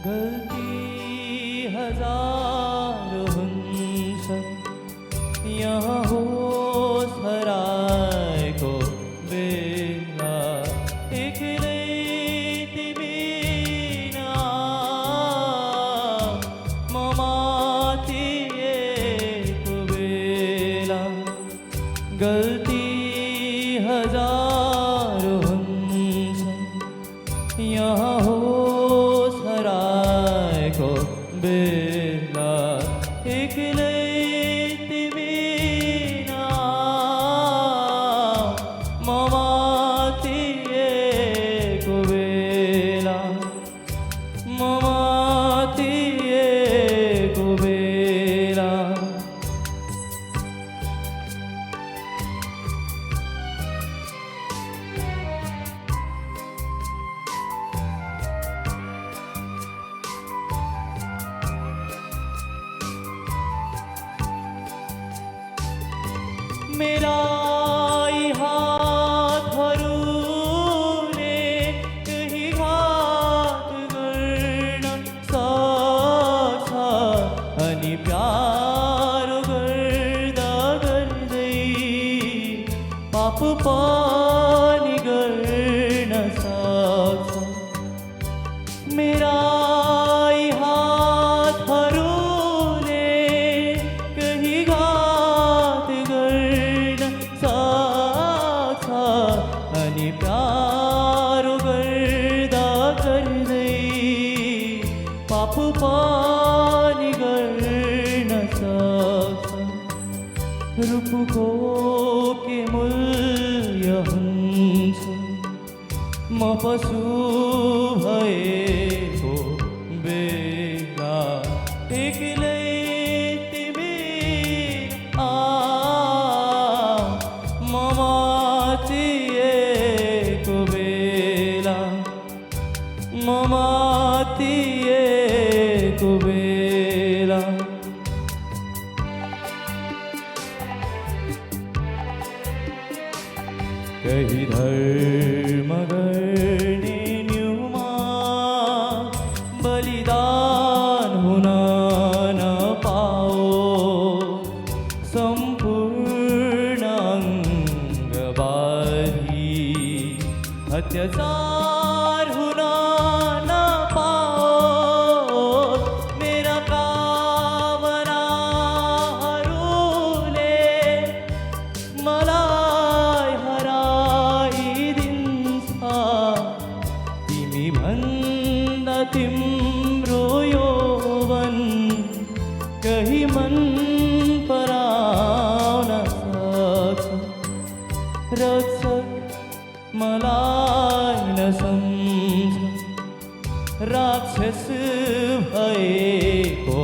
गलती हजारों हुनसन यहाँ हो सराय को बेला एक लेती बिना ममाती एक बेला गलती हजारों हुनसन यहाँ हो सराय को बेला एक लेती बिना ममाती एक बेला ममाती एक बेला मेरा हातहरूले कहीँ घात गर्न सक्छ अनि प्यार गर्दा गर्दै पाप पनि गर्न सक्छ मेरा हातहरूले कहीँ घात गर्न सक्छ अनि प्यार गर्दा गर्दै पाप पनि गर्न सक्छ रूपको के मूल्य हुन्छ म पशु भएको बेला एक्लै तिमी ममातिएको बेला ममातिएको बेला कहीँ धर्म गर्ने न्युमा बलिदान हुन नपाओ सम्पूर्ण अङ्गबारी अत्याचार हुन नपाओ मेरा कामनाहरूले मलाई तिमी भन्दा तिम्रो यौवन कहीँ मन पराउन सक्छ रक्षक मलाई नसम्झ राक्षस भएको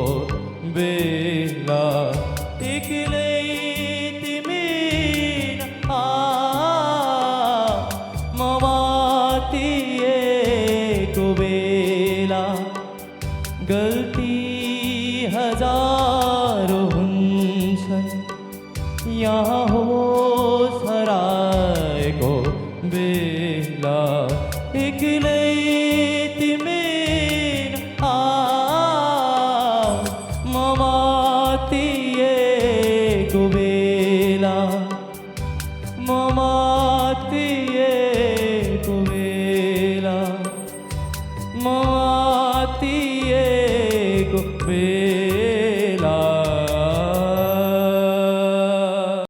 बेला एक्लै तिमी ममातिएको बेला गल्ती हजारों हुन्छन् यहाँ हो सरायको बेला एक्लै तिमी ममातिएको बेला ममातिएको बेला ममातिएको बेला